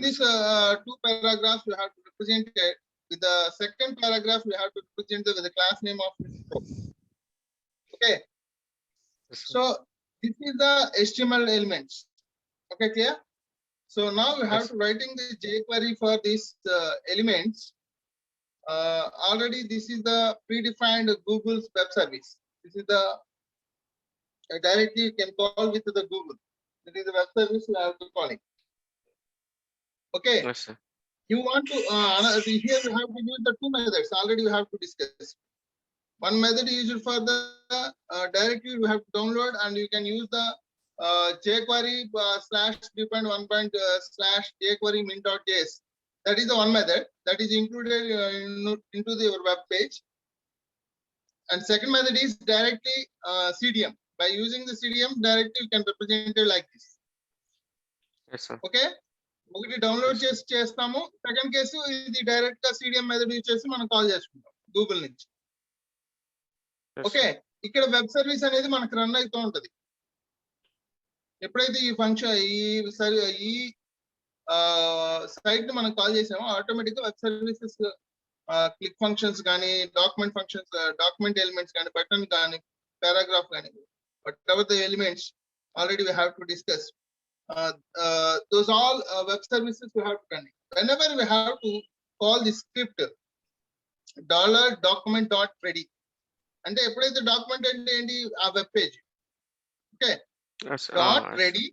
these two paragraphs you have to represent it. With the second paragraph you have to represent with the class name of intro. Okay. So this is the HTML elements. Okay, clear? So now we have to writing the jQuery for these elements. Already this is the predefined Google's web service. This is the directly you can call with the Google. That is the web service you have to call it. Okay. Yes, sir. You want to here you have to use the two methods. Already we have to discuss. One method is used for the directly you have to download, and you can use the jQuery /3.1. /jQuery That is the one method that is included into your web page. And second method is directly CDM. By using the CDM directly you can represent it like this. Yes, sir. Okay. ఒకటి download చేసి చేస్తాము. Second case ఇది direct గా CDM method use చేసి మనం call చేసుకుంటాం Google నుంచి. Okay, ఇక్కడ వెబ్ సర్వీస్ అనేది మనకు రన్ అవుతూ ఉంటది. ఎప్పుడైతే ఈ ఫంక్షన్ ఈ సైట్ ని మనం కాల్ చేసామో ఆటోమేటిక్ గా వెబ్ సర్వీసెస్ క్లిక్ ఫంక్షన్స్ కానీ డాక్యుమెంట్ ఫంక్షన్స్ డాక్యుమెంట్ ఎలిమెంట్స్ కానీ బటన్ కానీ పారాగ్రాఫ్ కానీ whatever the elements already we have to discuss. Those all web services we have to run. Whenever we have to call the script $document.ready అంటే ఎప్పుడైతే document అంటే ఏంటి ఆ web page. Okay, dot ready.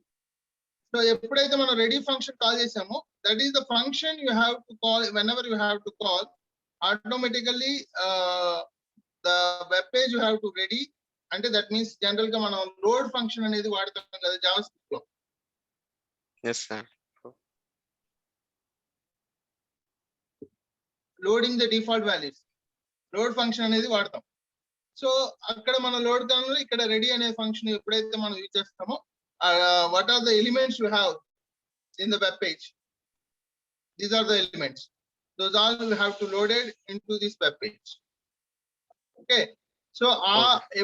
So ఎప్పుడైతే మనం ready function call చేసామో that is the function you have to call. Whenever you have to call automatically the web page you have to ready. అంటే that means general గా మనం load function అనేది వాడతాం కదా JavaScript లో. Yes, sir. Loading the default values load function అనేది వాడతాం. So అక్కడ మన లోడ్ కాలంలో ఇక్కడ రెడీ అనే ఫంక్షన్ ఎప్పుడైతే మనం యూజ్ చేస్తామో what are the elements you have in the web page, these are the elements, those all you have to loaded in to this web page. Okay, so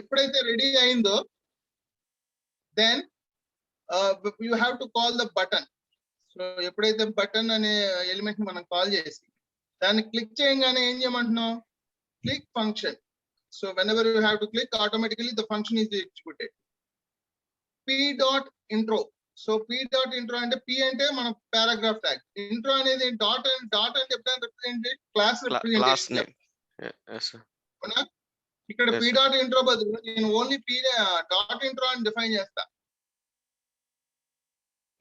ఎప్పుడైతే ready అయిందో then you have to call the button. So ఎప్పుడైతే button అనే element మనం call చేసి దాన్ని click చేయగానే ఏం చేయమంటున్నాం, click function. So whenever you have to click, automatically the function is executed. p.intro. So p.intro అంటే p అంటే మన పారాగ్రాఫ్ ట్యాగ్, ఇంట్రో అనేది డాట్ అంటే ఎప్పుడైనా రిప్రజెంటెడ్ క్లాస్ రిప్రజెంటేషన్. ఇక్కడ p.intro బదులు నేను ఓన్లీ p.intro అని డిఫైన్ చేస్తా.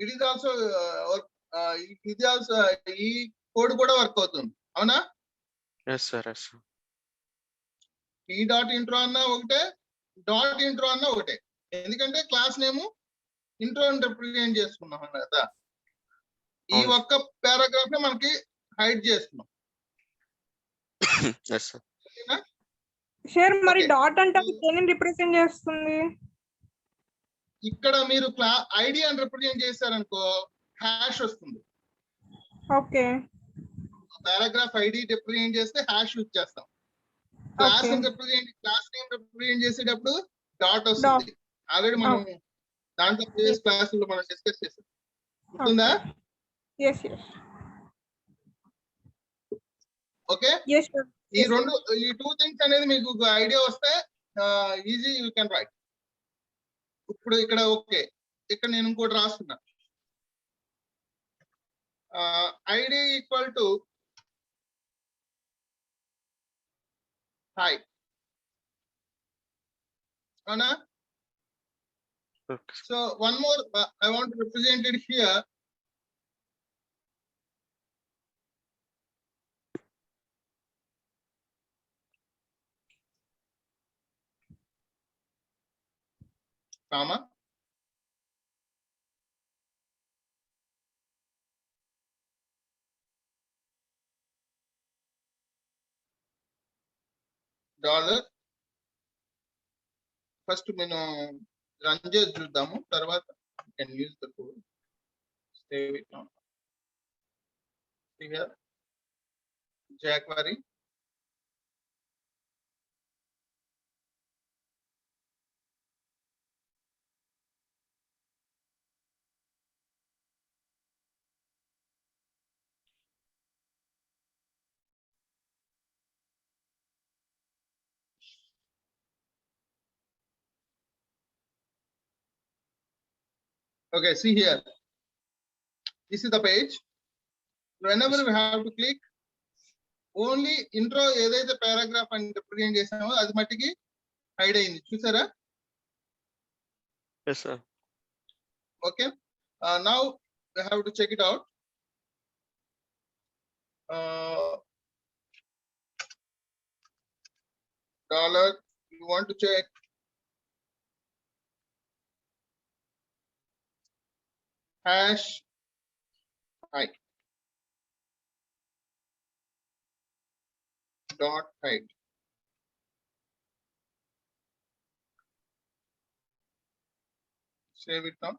ఇట్ ఈస్ ఆల్సో ఇది ఆల్సో ఈ కోడ్ కూడా వర్క్ అవుతుంది, అవునా? Yes, sir. Yes, sir. p.intro అన్నా ఒకటే, .intro అన్నా ఒకటే. ఎందుకంటే క్లాస్ నేమ్ ఇంట్రో అని రిప్రజెంట్ చేసుకున్నాం కదా. ఈ ఒక్క పారాగ్రాఫ్ ని మనకి హైడ్ చేస్తున్నాం. Yes, sir. సార్ మరి డాట్ అంటే దేనిని రిప్రజెంట్ చేస్తుంది? ఇక్కడ మీరు ఐడి అని రిప్రజెంట్ చేశారనుకో హ్యాష్ వస్తుంది. ఓకే, పారాగ్రాఫ్ ఐడి రిప్రజెంట్ చేస్తే హ్యాష్ యూజ్ చేస్తాం. క్లాస్ నేమ్ రిప్రజెంట్ చేసేటప్పుడు డాట్ వస్తుంది. ఆల్రెడీ మనం దాంట్లో ప్రీవియస్ క్లాస్ లో మనం డిస్కస్ చేసాం, గుర్తుందా? ఓకే, ఈ టూ థింగ్స్ అనేది మీకు ఐడియా వస్తే ఈజీ యూ కెన్ రైట్. ఇప్పుడు ఇక్కడ ఓకే, ఇక్కడ నేను ఇంకోటి రాస్తున్నా. ఐడి ఈక్వల్ టు హై, అవునా? So one more I want to represent it here. Comma, dollar. First నేను రన్ చేసి చూద్దాము, తర్వాత can use the code. Save it now. Here jQuery. Okay, see here. This is the page. Whenever we have to click, only intro ఏదైతే paragraph and represent చేసామో అది మట్టికి hide అయింది చూసారా? Yes, sir. Okay. Now we have to check it out. Dollar, you want to check hash hide dot hide. Save it now.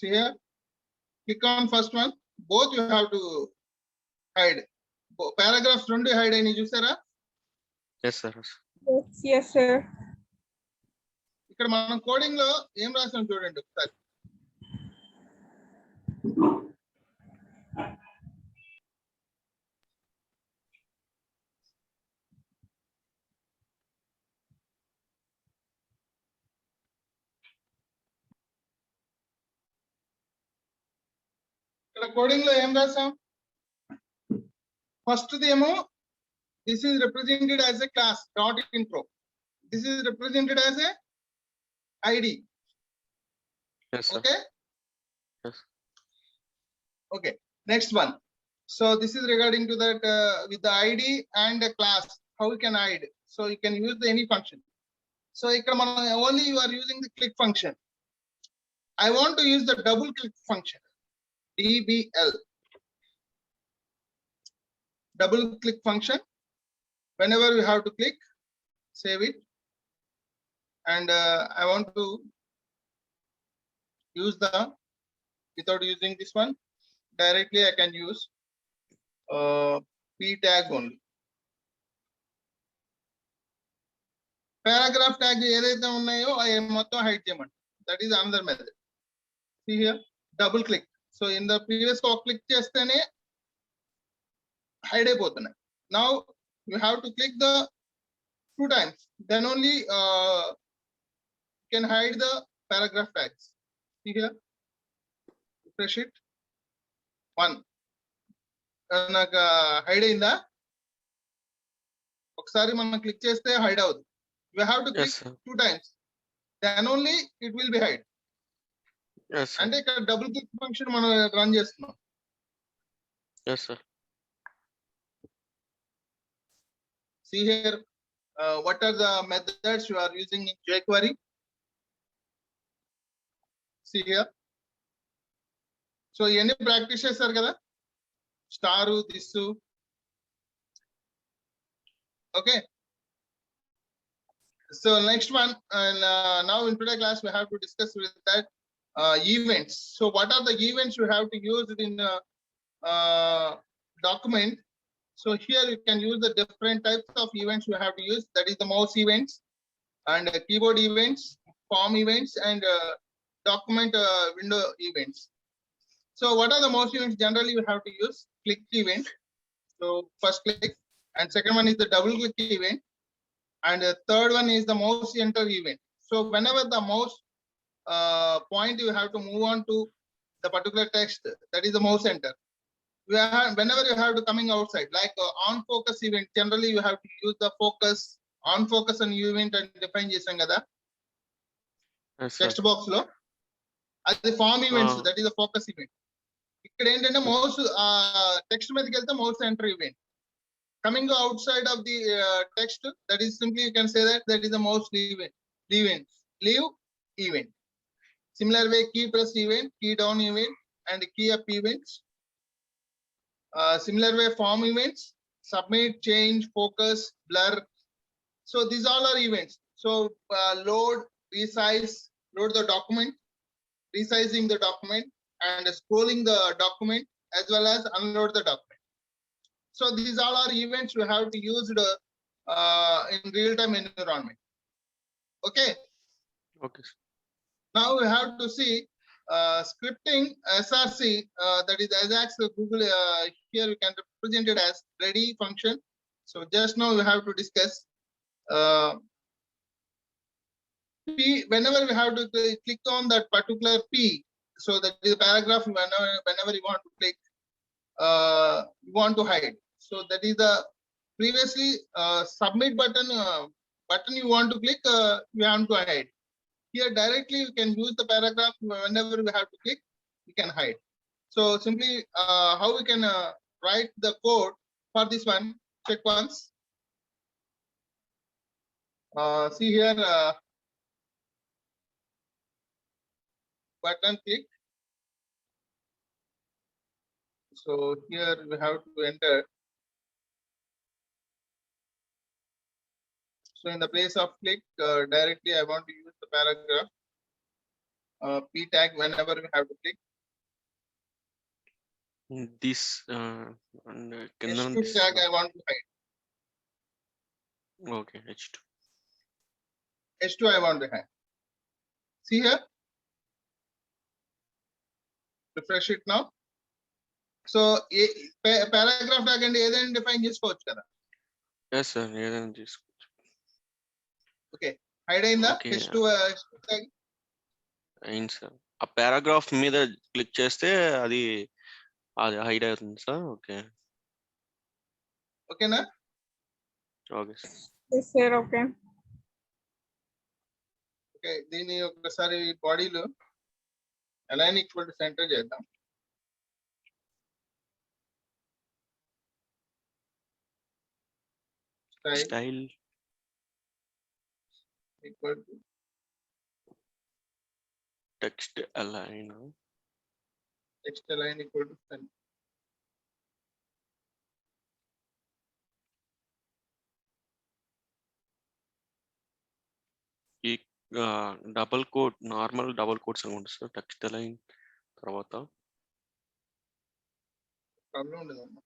See here, click on first one. Both you have to hide. Paragraphs రెండు hide అయినాయి చూసారా? Yes, sir. Yes, sir. ఇక్కడ మనం coding లో ఏం రాసాం చూడండి ఒకసారి. ఇక్కడ కోడింగ్ లో ఏం రాసాం? ఫస్ట్ ఏమో this is represented as a class dot intro. This is represented as a id. Yes, sir. Okay. Yes. Okay, next one. So this is regarding to that with the id and a class, how we can hide. So you can use any function. So ikkada man only you are using the click function. I want to use the double click function, dbl, double click function. Whenever you have to click, save it, and I want to use the, without using this one directly, I can use p tag only. Paragraph tag ఏదైతే ఉన్నాయో అవి మొత్తం hide చేయమంట. That is another method. See here, double click. So in the previous click చేస్తేనే hide అయిపోతున్నాయి. Now you have to click the 2 times, then only you can hide the paragraph tags. See here, refresh it. 1 నాకు hide అయిందా? ఒకసారి మనం click చేస్తే hide అవుతుంది. You have to click Yes, sir. 2 times, then only it will be hide. Yes, sir. అంటే ఇక్కడ double click function మనం run చేస్తున్నాం. Yes, sir. See here, what are the methods you are using in jQuery? See here. So ఇవన్నీ practice చేస్తారు కదా, star, this. Okay. So next one, and now in today's class we have to discuss with that events. So what are the events you have to use in document? So here you can use the different types of events you have to use. That is the mouse events and keyboard events, form events, and document window events. So what are the mouse events? Generally you have to use click event. So first click, and second one is the double click event, and the third one is the mouse enter event. So whenever the mouse point, you have to move on to the particular text, that is the mouse enter. Whenever you have to coming outside, like on focus event, generally you have to use the focus, on focus and event and define chesam kada Yes, sir. text box lo. Adi form events, Ah. that is the focus event. Ikkada entante mouse text మీదకి వెళ్తే mouse enter event. Coming outside of the text, that is simply you can say that is the mouse leave event. Similar way, key press event, key down event, and key up events. Similar way, form events, submit, change, focus, blur. So these all are events. So load, resize, load the document, resizing the document, and scrolling the document, as well as unload the document. So these all are events you have to use in real-time environment. Okay. Okay, sir. Now we have to see scripting SRC, that is Ajax Google. Here we can represent it as ready function. So just now we have to discuss P, whenever we have to click on that particular P, so that is paragraph, whenever you want to click, you want to hide. So that is the previously submit button you want to click, you have to hide. Here directly you can use the paragraph whenever we have to click, we can hide. So simply how we can write the code for this one, check once. See here, button click. So here we have to enter. So in the place of click, directly I want to use the paragraph P tag whenever we have to click. This and H2 this, tag I want to hide. okay, H2. H2 I want to hide. See here. Refresh it now. So paragraph tag and ఏదైనా define చేసుకోవచ్చు కదా. Yes, sir. ఏదైనా తీసుకో. Okay. Hide అయిందా? Okay. H2 tag. అయింది sir. ఆ paragraph మీద click చేస్తే అది హైడ్ అవుతుంది సార్. ఓకే. ఓకేనా? Okay sir. Yes, sir. Okay. Okay, దీన్ని ఒకసారి బాడీలో అలైన్ ఈక్వల్ టు సెంటర్ చేద్దాం. Style equal to text align. Text align equal to center. ఈ double quote, normal double quotes అనుకుంటా సార్. టెక్స్ట్ అలైన్ తర్వాత problem ఉండదమ్మా.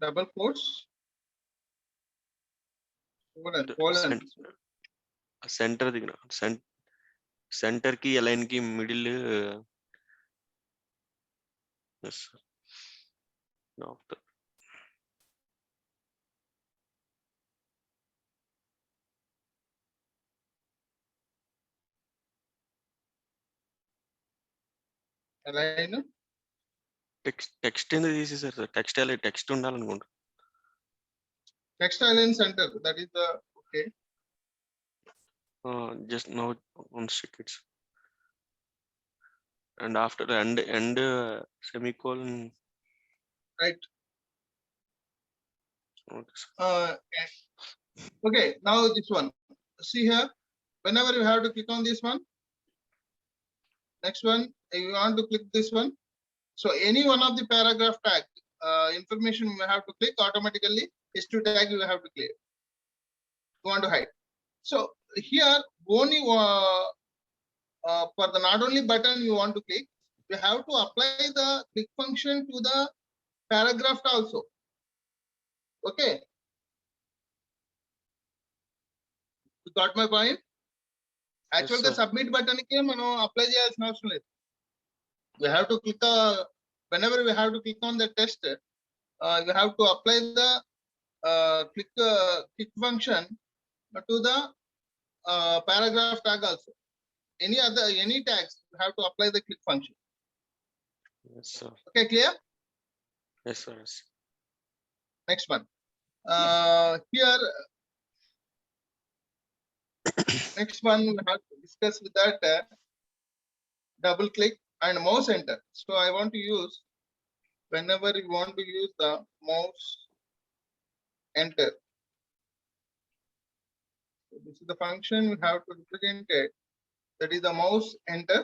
Double quotes center దిగిన center కి అలైన్ కి మిడిల్. ఆఫ్టర్ అలైన్ టెక్స్ట్ ఎందుకు తీసేసారు sir? Text ఉండాలనుకుంటా. Text align centre, that is the okay. Just now on tickets and after end semicolon, Right. okay, sir. Okay, now this one. See here, whenever you have to click on this one, next one, you want to click this one. So any one of the paragraph tag information you have to click automatically. H2 tag you have to clear. You want to hide. So here only for the not only button you want to click, you have to apply the click function to the paragraph also. Okay. You got my point? Actually, the sir. submit button ki mano apply cheyalsina avasaram ledhu. We have to click whenever we have to click on the test, you have to apply the click function to the paragraph tag also. Any tags you have to apply the click function. Yes, sir. Okay, clear? Yes, sir. Yes. Next one. Here, next one we have to discuss with that double click and mouse enter. So I want to use, whenever you want to use the mouse enter. So this is the function we have to represent it. That is the mouse enter.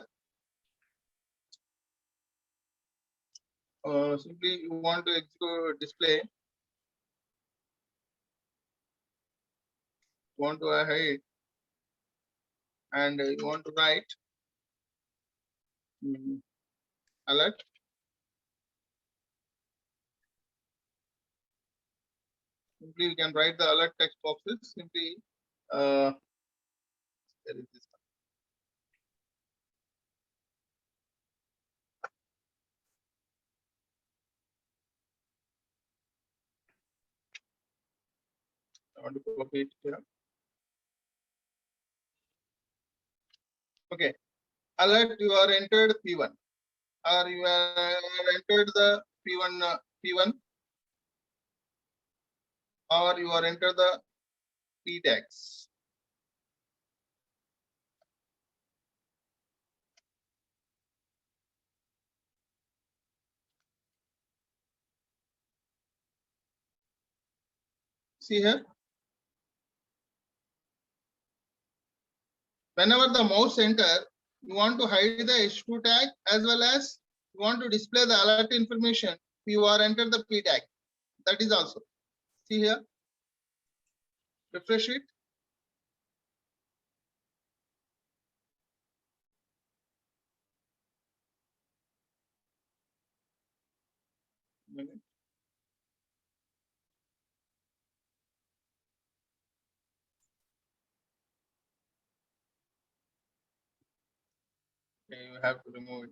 Simply you want to execute display. You want to hide and you want to write alert. Simply we can write the alert text boxes. Simply there is this one. want to copy it here. Okay, alert, you are entered P1 or you are entered the P1 P1 or you are entered the P tags. See here. Whenever the mouse enter, you want to hide the H2 tag as well as you want to display the alert information. You are entered the P tag. That is also. See here. Refresh it. Okay, you have to remove it.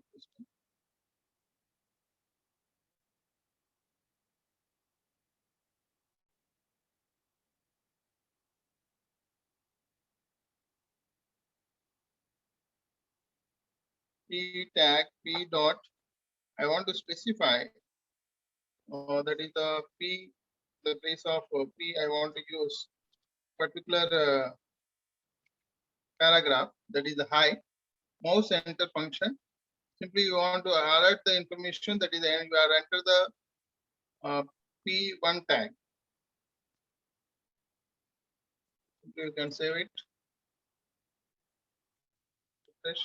P tag P dot. I want to specify that is the P, the place of P. I want to use particular paragraph, that is the high mouse enter function. Simply you want to alert the information that is you are enter the P1 tag. You can save it. Refresh.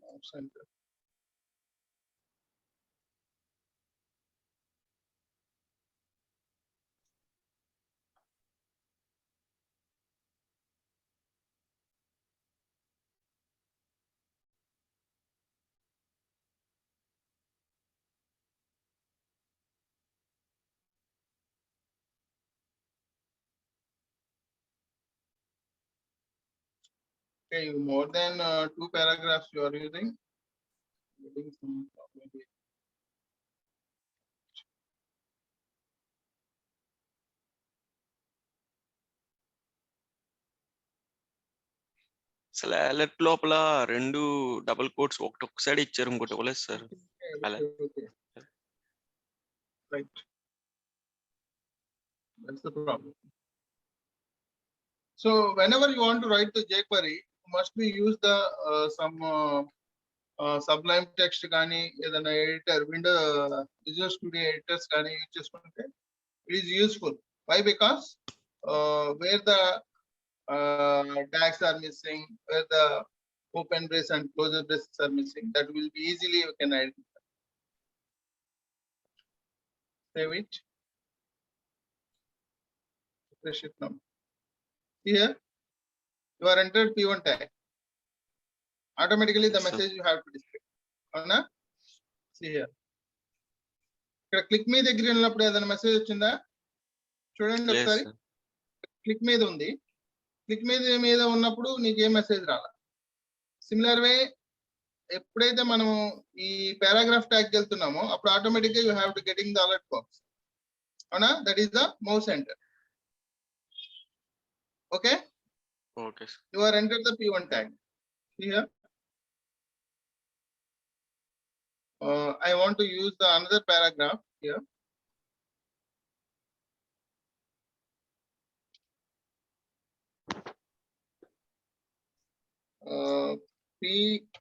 Mouse enter. Okay, more than 2 paragraphs you are using. Getting some problem here. అసలు alert లోపల 2 double quotes ఒకటి ఒక side ఇచ్చారు ఇంకోటి ఇవ్వలేదు sir. Okay, okay. Right. That's the problem. So whenever you want to write the jQuery, you must be use the some Sublime text కానీ ఏదైనా editor, window Visual Studio editors కానీ use చేసుకుంటే it is useful. Why? Because where the tags are missing, where the open brace and closure braces are missing, that will be easily you can identify. Save it. Refresh it now. Here you are entered P1 tag. Automatically the Yes, sir. message you have to display. అవునా? See here. ఇక్కడ click మీ దగ్గర ఉన్నప్పుడు ఏదైనా message వచ్చిందా? చూడండి లేదు ఒకసారి. Sir. Click మీద ఉంది. క్లిక్ మీద ఉన్నప్పుడు నీకు ఏ మెసేజ్ రాలా. సిమిలర్ వే ఎప్పుడైతే మనం ఈ పారాగ్రాఫ్ ట్యాగ్ వెళ్తున్నామో అప్పుడు ఆటోమేటిక్ గా you have to getting the alert box. అవునా? That is the mouse enter. Okay? Okay sir. You are entered the P1 tag. Here. I want to use the another paragraph here. P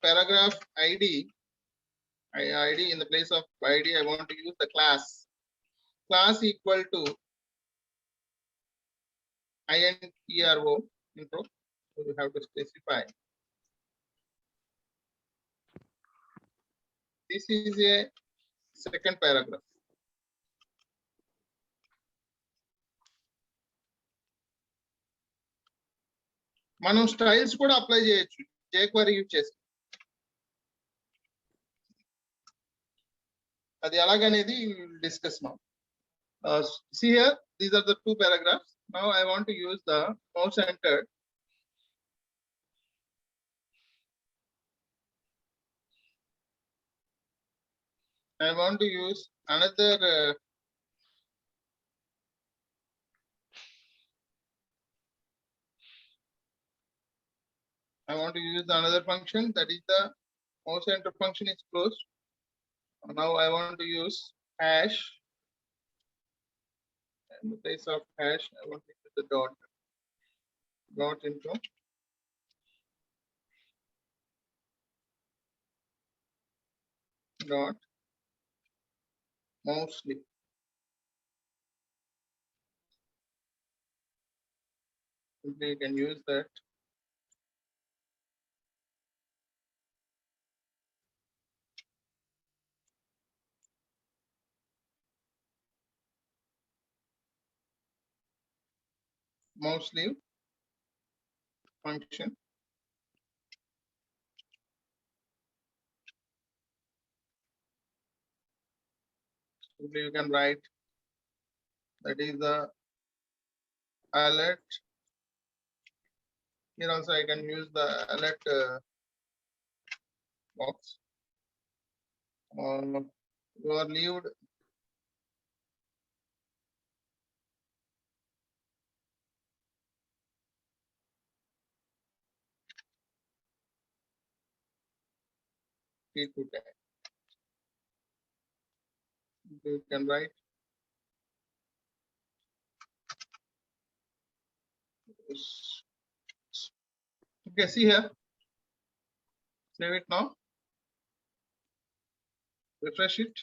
paragraph ID. ID in the place of ID, I want to use the class. Class equal to intro. Intro. So you have to specify. This is a second paragraph. మనం styles కూడా apply చేయొచ్చు jQuery use చేసి. అది ఎలాగనేది discuss now. See here, these are the 2 paragraphs. Now I want to use the mouse entered. I want to use another I want to use another function, that is the mouse enter function is closed. Now I want to use hash. In the place of hash, I want to use the dot into dot mostly. Simply you can use that. Mostly function. Simply you can write that is the alert. Here also I can use the alert box. You are leaved P2 tag. You can write this. Okay, see here. Save it now. Refresh it.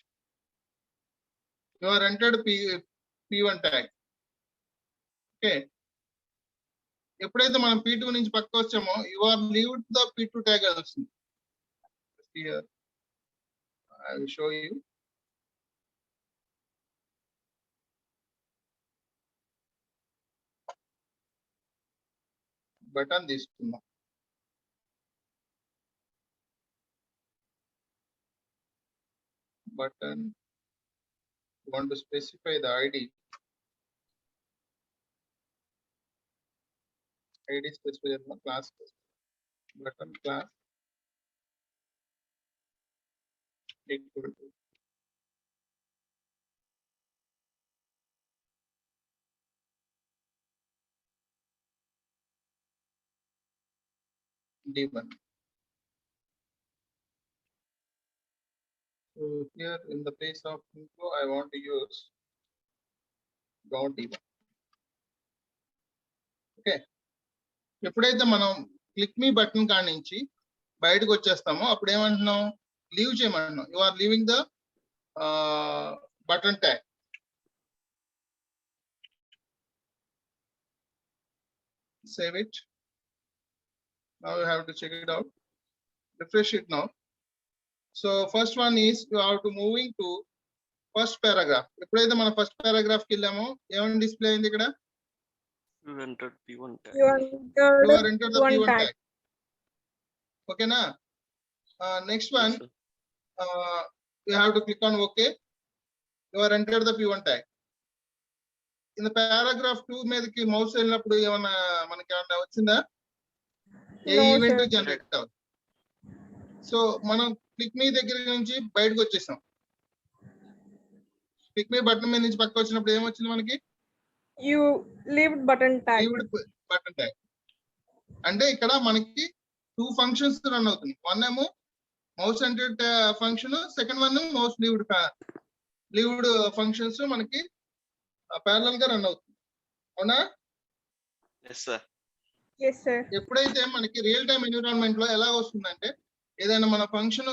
You are entered P1 tag. Okay. ఎప్పుడైతే మనం P2 నుంచి పక్క వచ్చామో you are leaved the P2 tag అని వస్తుంది. Here I will show you. Button తీసుకుందాం. Button, you want to specify the ID. ID specify the class. Button class equal to D1. So here in the place of info, I want to use dot D1. Okay. ఎప్పుడైతే మనం click మీ button కాడి నుంచి బయటకు వచ్చేస్తామో అప్పుడు ఏమంటున్నాం, leave చేయమంటున్నాం. You are leaving the button tag. Save it. Now you have to check it out. Refresh it now. So first one is you have to moving to first paragraph. ఎప్పుడైతే మన first paragraph కి వెళ్ళామో ఏమని display అయింది ఇక్కడ? You entered P1 tag. You You are entered the P1 P1 tag. tag. Okay na? Next one, Yes, sir. you have to click on OK. You are entered the P1 tag. In the paragraph 2 మీదకి mouse వెళ్ళినప్పుడు ఏమన్నా మనకి ఏమన్నా వచ్చిందా? ఏ No, event sir. Generate అవ్వదు. So మనం click మీ దగ్గర నుంచి బయటకు వచ్చేసాం. క్లిక్ మీ బటన్ మీద నుంచి పక్క వచ్చినప్పుడు ఏమొచ్చింది మనకి? You leaved button tag. Button tag. అంటే ఇక్కడ మనకి 2 ఫంక్షన్స్ రన్ అవుతుంది. వన్ ఏమో mouse entered function, second one mouse లీవ్డ్ functions మనకి ప్యారలల్ గా రన్ అవుతుంది. అవునా? Yes, sir. Yes, sir. ఎప్పుడైతే మనకి రియల్ టైమ్ ఎన్విరాన్మెంట్ లో ఎలా వస్తుందంటే ఏదైనా మన function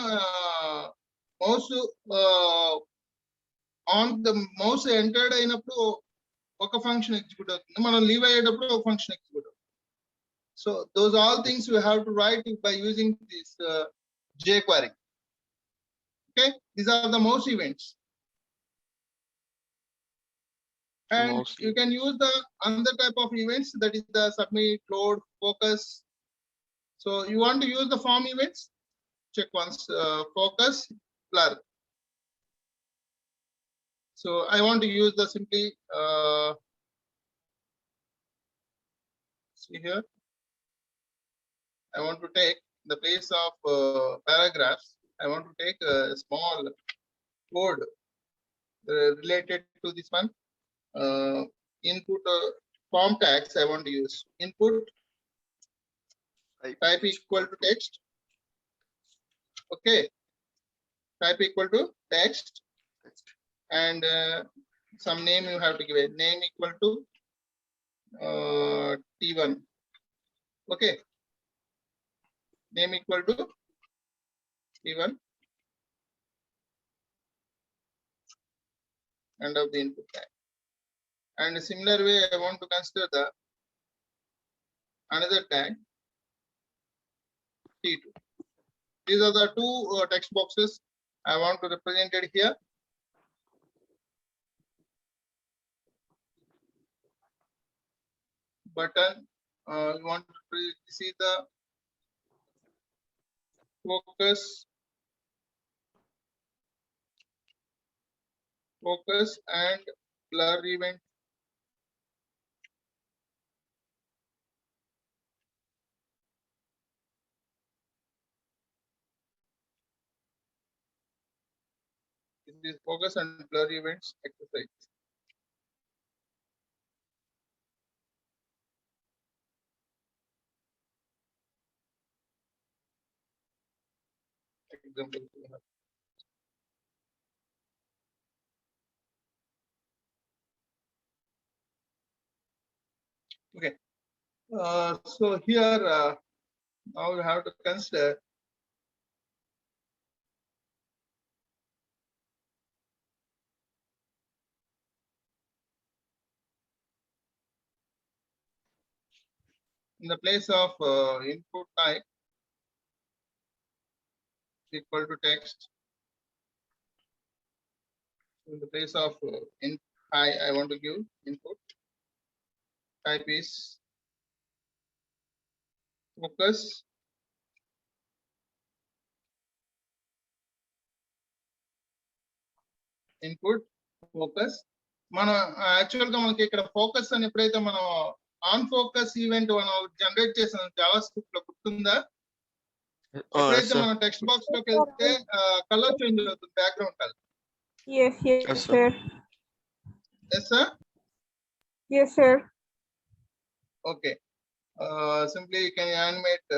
mouse on the mouse entered అయినప్పుడు ఒక ఫంక్షన్ ఎగ్జిక్యూట్ అవుతుంది, మనం లీవ్ అయ్యేటప్పుడు ఒక ఫంక్షన్ ఎగ్జిక్యూట్ అవుతుంది. So those all things you have to right by using this jQuery. Okay, these are the mouse events. And Mouse you can use the another type of events, that is the submit, load, focus. So you want to use the form events, check once, focus, blur. So I want to use the simply see here, I want to take the place of paragraphs, I want to take a small code related to this one. Input form tags I want to use. Input type equal to text. Okay. Type equal to text, and some name you have to give it. Name equal to T1. Okay. Name equal to T1. End of the input tag. And a similar way, I want to consider the another tag T2. These are the two text boxes I want to represent it here. Button, you want to see the focus and blur event. This is focus and blur events exercise. Example. Okay. So here now you have to consider in the place of input type equal to text. In the place of I want to give input type is focus input focus. మనం actual గా మనకి ఇక్కడ focus అని ఎప్పుడైతే మనం on focus event మనం generate చేసాం Java script లో గుర్తుందా? ఎప్పుడైతే మనం టెక్స్ట్ బాక్స్ లోకి వెళ్తే కలర్ చేంజ్ అవుతుంది background colour. Yes, yes, Yes, sir. Yes, sir. Yes, sir. Okay. Simply you can animate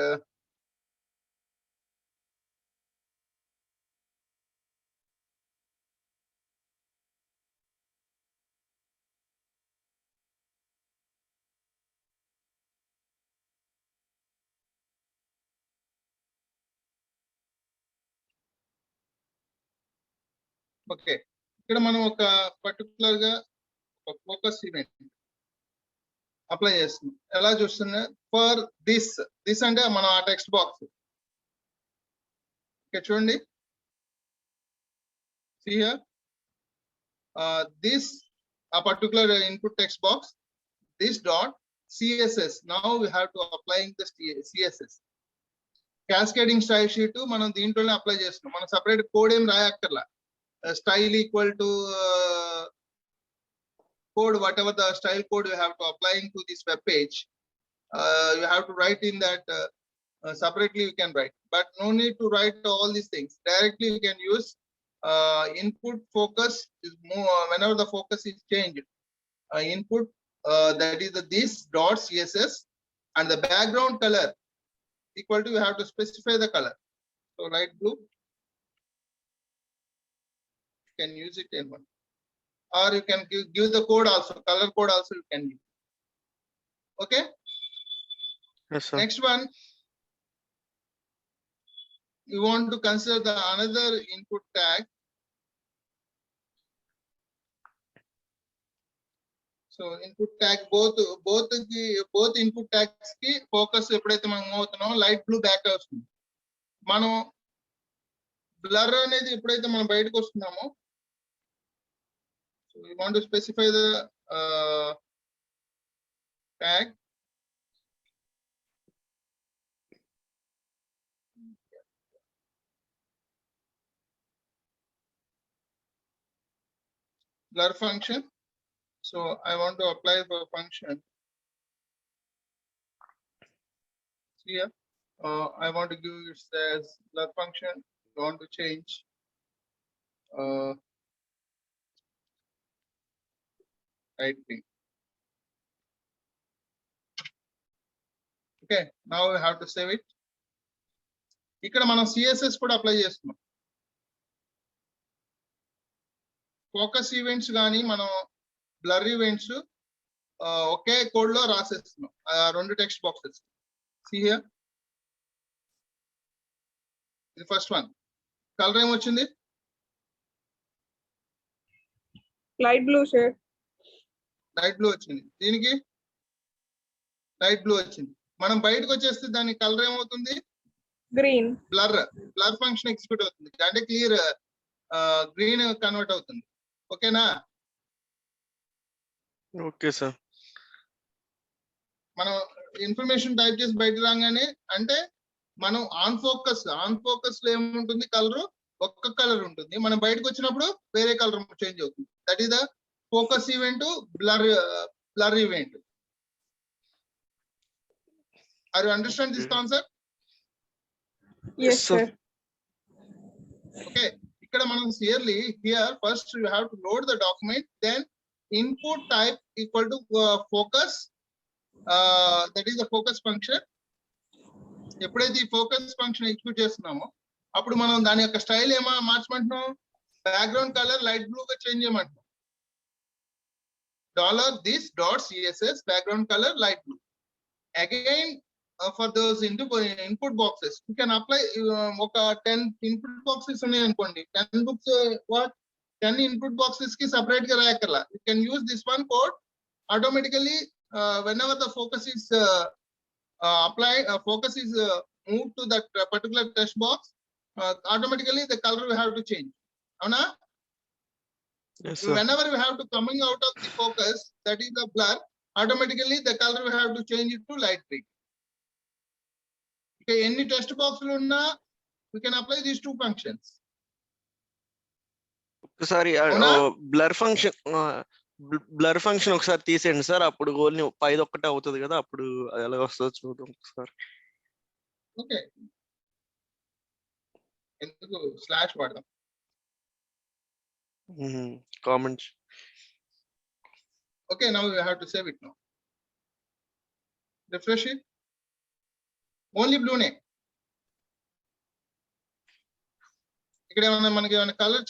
okay. ఇక్కడ మనం ఒక పర్టికులర్ గా ఒక ఫోకస్ ఈవెంట్ అప్లై చేస్తున్నాం. ఎలా చూస్తున్నా ఫర్ దిస్ అంటే మనం ఆ టెక్స్ట్ బాక్స్ ఇక్కడ చూడండి. See here, this a particular input text box, this dot CSS. Now we have to applying the CSS. Cascading style sheet మనం దీంట్లోనే అప్లై చేస్తున్నాం. మనం సపరేట్ కోడ్ ఏం రాయక్కర్లా. Style equal to code, whatever the style code you have to applying to this web page. You have to write in that separately you can write, but no need to write all these things. Directly you can use input focus is more whenever the focus is changed. Input that is the this dot CSS, and the background color equal to you have to specify the color. So light blue. You can use it in one, or you can give the code also, color code also you can use. Okay. yes, sir. Next one, you want to consider the another input tag. So input tag both input tags ki focus ఎప్పుడైతే మనం move అవుతున్నామో light blue back వస్తుంది. మనం blur అనేది ఎప్పుడైతే మనం బయటకు వస్తున్నామో, so we want to specify the tag. Blur function. So I want to apply for function. See here, I want to give it as blur function. I want to change light green. Okay, now we have to save it. ఇక్కడ మనం CSS కూడా apply చేస్తున్నాం. Focus events కానీ మనం blur events ఒకే code లో రాసేస్తున్నాం రెండు text boxes. See here. ఇది first one. Colour ఏమొచ్చింది? Light blue shade. Light blue వచ్చింది. దీనికి లైట్ బ్లూ వచ్చింది. మనం బయటకు వచ్చేస్తే దాని కలర్ ఏమవుతుంది? గ్రీన్. బ్లర్ ఫంక్షన్ ఎగ్జిక్యూట్ అవుతుంది అంటే క్లియర్ గ్రీన్ కన్వర్ట్ అవుతుంది. ఓకేనా? Okay sir. మనం ఇన్ఫర్మేషన్ టైప్ చేసి బయట రాగానే అంటే మనం ఆన్ ఫోకస్ లో ఏముంటుంది? కలర్ ఒక్క కలర్ ఉంటుంది. మనం బయటకు వచ్చినప్పుడు వేరే కలర్ చేంజ్ అవుతుంది. That is the focus event, blur event. Are you understand this concept? Yes, sir. Okay, ఇక్కడ మనం clearly here first you have to load the document, then input type equal to focus, that is the focus function. ఎప్పుడైతే ఈ focus function execute చేస్తున్నామో అప్పుడు మనం దాని యొక్క style ఏమో మార్చమంటున్నాం? బ్యాక్గ్రౌండ్ కలర్ లైట్ బ్లూ గా change చేయమంటున్నాం. $this.css background color light blue. Again, for those input boxes you can apply ఒక 10 input boxes ఉన్నాయి అనుకోండి. 10 input boxes కి separate గా రాయక్కర్లా. You can use this one code automatically. Whenever the focus is focus is moved to that particular text box, automatically the color will have to change. Avuna? Yes, sir. Whenever you have to coming out of the focus, that is the blur, automatically the color will have to change it to light green. Okay, any text box luna, we can apply these two functions. ఒకసారి blur function ఒకసారి తీసేయండి sir. అప్పుడు only 5 ఒక్కటే అవుతుంది కదా, అప్పుడు అది ఎలా వస్తుందో చూద్దాం ఒకసారి. ఓకే, ఎందుకు స్లాష్ వాడదాం? Comments. Okay, now we have to save it now. Refresh it. Only blue ne. ఇక్కడ ఏమైనా మనకి ఏమైనా కలర్